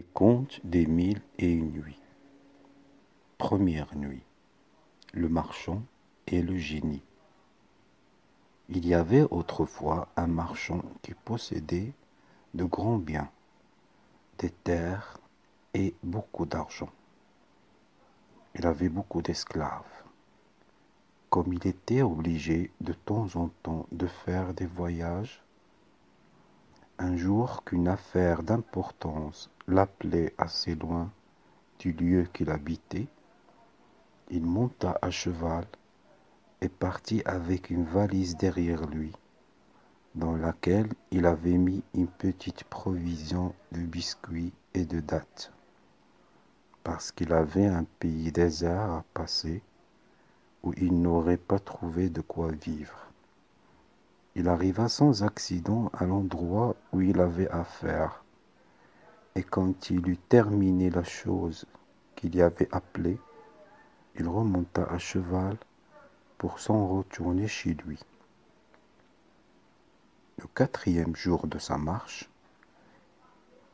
Les contes des 1001 nuits. Première nuit. Le marchand et le génie. Il y avait autrefois un marchand qui possédait de grands biens, des terres et beaucoup d'argent. Il avait beaucoup d'esclaves. Comme il était obligé de temps en temps de faire des voyages, un jour qu'une affaire d'importance l'appelait assez loin du lieu qu'il habitait, il monta à cheval et partit avec une valise derrière lui, dans laquelle il avait mis une petite provision de biscuits et de dattes, parce qu'il avait un pays désert à passer où il n'aurait pas trouvé de quoi vivre. Il arriva sans accident à l'endroit où il avait affaire, et quand il eut terminé la chose qu'il y avait appelée, il remonta à cheval pour s'en retourner chez lui. Le 4e jour de sa marche,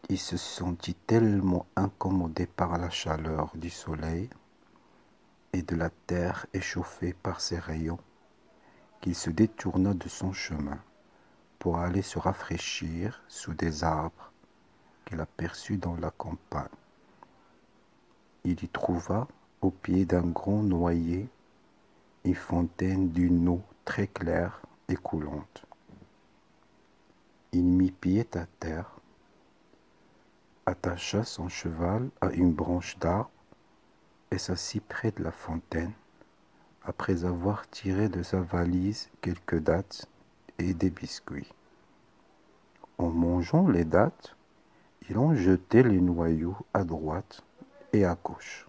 il se sentit tellement incommodé par la chaleur du soleil et de la terre échauffée par ses rayons qu'il se détourna de son chemin pour aller se rafraîchir sous des arbres qu'il aperçut dans la campagne. Il y trouva, au pied d'un grand noyer, une fontaine d'une eau très claire et coulante. Il mit pied à terre, attacha son cheval à une branche d'arbre et s'assit près de la fontaine, après avoir tiré de sa valise quelques dattes et des biscuits. En mangeant les dattes, il en jetait les noyaux à droite et à gauche.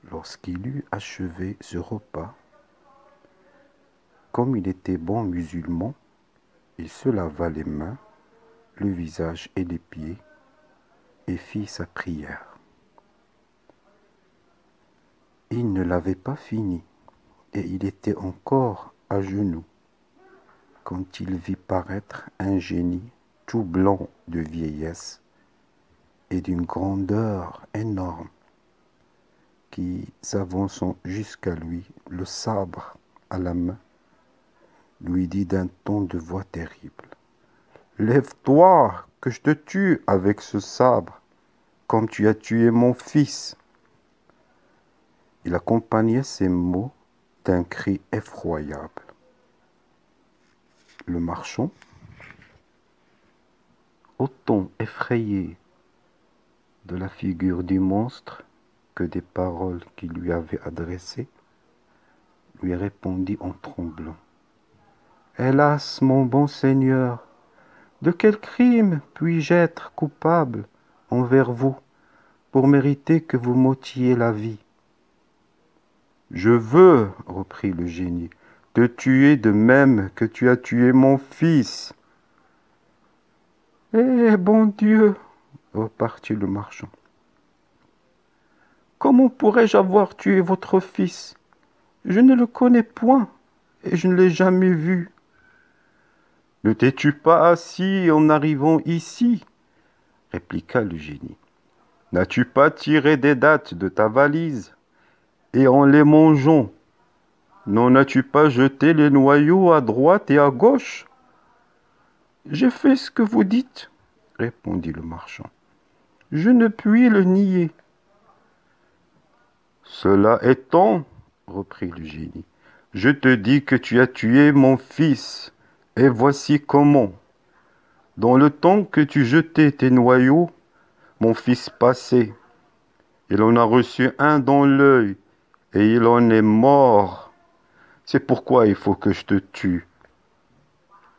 Lorsqu'il eut achevé ce repas, comme il était bon musulman, il se lava les mains, le visage et les pieds, et fit sa prière. Il ne l'avait pas fini, et il était encore à genoux, quand il vit paraître un génie tout blanc de vieillesse et d'une grandeur énorme, qui, s'avançant jusqu'à lui, le sabre à la main, lui dit d'un ton de voix terrible: « Lève-toi, que je te tue avec ce sabre, comme tu as tué mon fils. » Il accompagnait ces mots d'un cri effroyable. Le marchand, autant effrayé de la figure du monstre que des paroles qu'il lui avait adressées, lui répondit en tremblant: « Hélas, mon bon Seigneur, de quel crime puis-je être coupable envers vous pour mériter que vous m'ôtiez la vie? » « Je veux, reprit le génie, te tuer de même que tu as tué mon fils. » « Eh, bon Dieu, repartit le marchand, comment pourrais-je avoir tué votre fils? Je ne le connais point et je ne l'ai jamais vu. » « Ne t'es-tu pas assis en arrivant ici? Répliqua le génie. N'as-tu pas tiré des dattes de ta valise et en les mangeant, n'en as-tu pas jeté les noyaux à droite et à gauche? J'ai fait ce que vous dites, répondit le marchand. Je ne puis le nier. Cela étant, reprit le génie, je te dis que tu as tué mon fils, et voici comment. Dans le temps que tu jetais tes noyaux, mon fils passait. Il en a reçu un dans l'œil, et il en est mort. C'est pourquoi il faut que je te tue. »«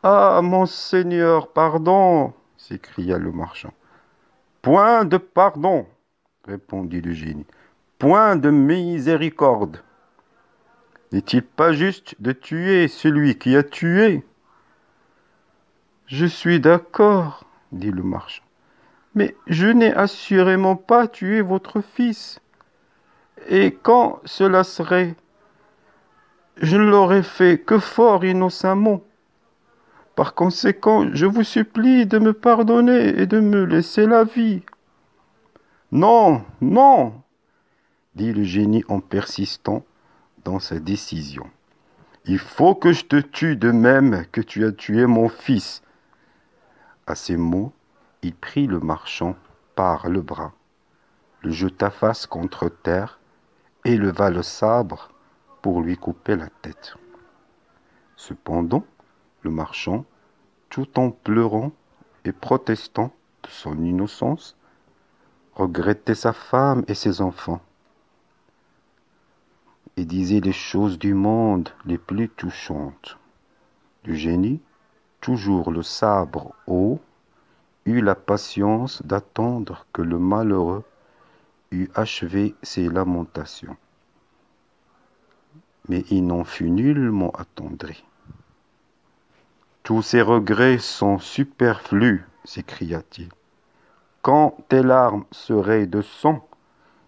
Ah, mon Seigneur, pardon !» s'écria le marchand. « Point de pardon, répondit le génie. Point de miséricorde. N'est-il pas juste de tuer celui qui a tué? »« Je suis d'accord, dit le marchand, mais je n'ai assurément pas tué votre fils. Et quand cela serait, je ne l'aurais fait que fort innocemment. Par conséquent, je vous supplie de me pardonner et de me laisser la vie. Non, non, dit le génie en persistant dans sa décision. Il faut que je te tue de même que tu as tué mon fils. À ces mots, il prit le marchand par le bras, le jeta face contre terre et leva le sabre pour lui couper la tête. Cependant, le marchand, tout en pleurant et protestant de son innocence, regrettait sa femme et ses enfants et disait les choses du monde les plus touchantes. Le génie, toujours le sabre haut, eut la patience d'attendre que le malheureux eût achevé ses lamentations. Mais il n'en fut nullement attendri. Tous ces regrets sont superflus, s'écria-t-il. Quand tes larmes seraient de sang,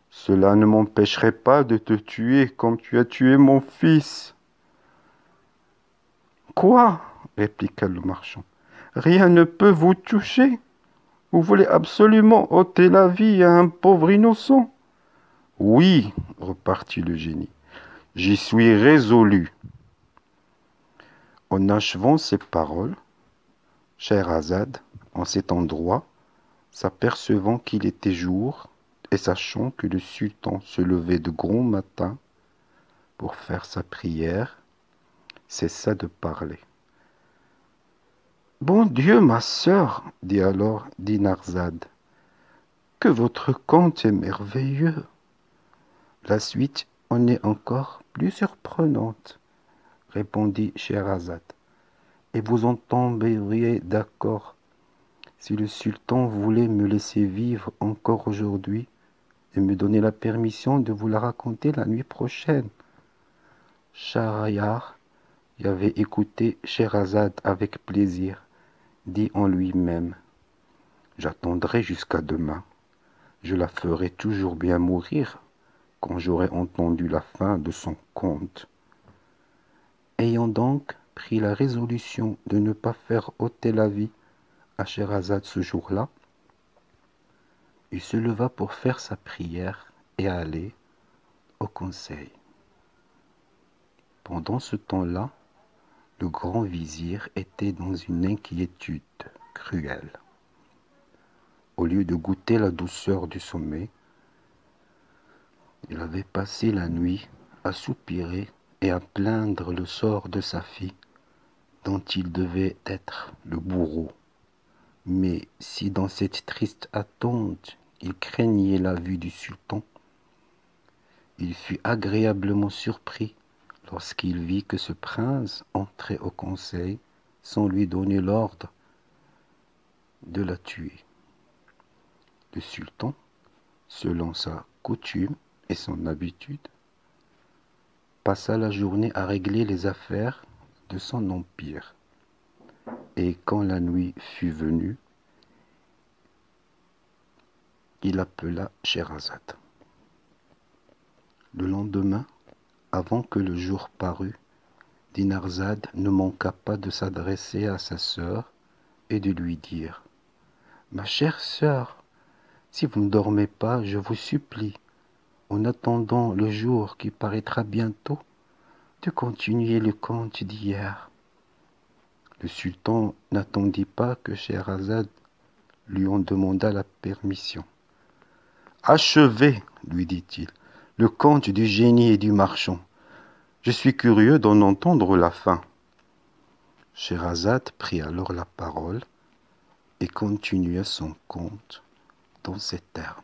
cela ne m'empêcherait pas de te tuer comme tu as tué mon fils. Quoi? Répliqua le marchand. Rien ne peut vous toucher. Vous voulez absolument ôter la vie à un pauvre innocent. Oui, repartit le génie, j'y suis résolu. En achevant ces paroles, Scheherazade, en cet endroit, s'apercevant qu'il était jour, et sachant que le sultan se levait de grand matin pour faire sa prière, cessa de parler. Bon Dieu, ma sœur, dit alors Dinarzade, que votre conte est merveilleux. La suite en est encore plus surprenante, répondit Scheherazade, et vous en tomberiez d'accord si le sultan voulait me laisser vivre encore aujourd'hui et me donner la permission de vous la raconter la nuit prochaine. Schahriar y avait écouté Scheherazade avec plaisir, dit en lui-même « J'attendrai jusqu'à demain, je la ferai toujours bien mourir quand j'aurai entendu la fin de son conte. » Ayant donc pris la résolution de ne pas faire ôter la vie à Scheherazade ce jour-là, il se leva pour faire sa prière et aller au conseil. Pendant ce temps-là, le grand vizir était dans une inquiétude cruelle. Au lieu de goûter la douceur du sommeil, il avait passé la nuit à soupirer et à plaindre le sort de sa fille, dont il devait être le bourreau. Mais si dans cette triste attente il craignait la vue du sultan, il fut agréablement surpris lorsqu'il vit que ce prince entrait au conseil sans lui donner l'ordre de la tuer. Le sultan, selon sa coutume et son habitude, passa la journée à régler les affaires de son empire. Et quand la nuit fut venue, il appela Scheherazade. Le lendemain, avant que le jour parût, Dinarzade ne manqua pas de s'adresser à sa sœur et de lui dire « Ma chère sœur, si vous ne dormez pas, je vous supplie, en attendant le jour qui paraîtra bientôt, de continuer le conte d'hier. » Le sultan n'attendit pas que Scheherazade lui en demandât la permission. « Achevez, lui dit-il, le conte du génie et du marchand. Je suis curieux d'en entendre la fin. » Scheherazade prit alors la parole et continua son conte dans ces termes.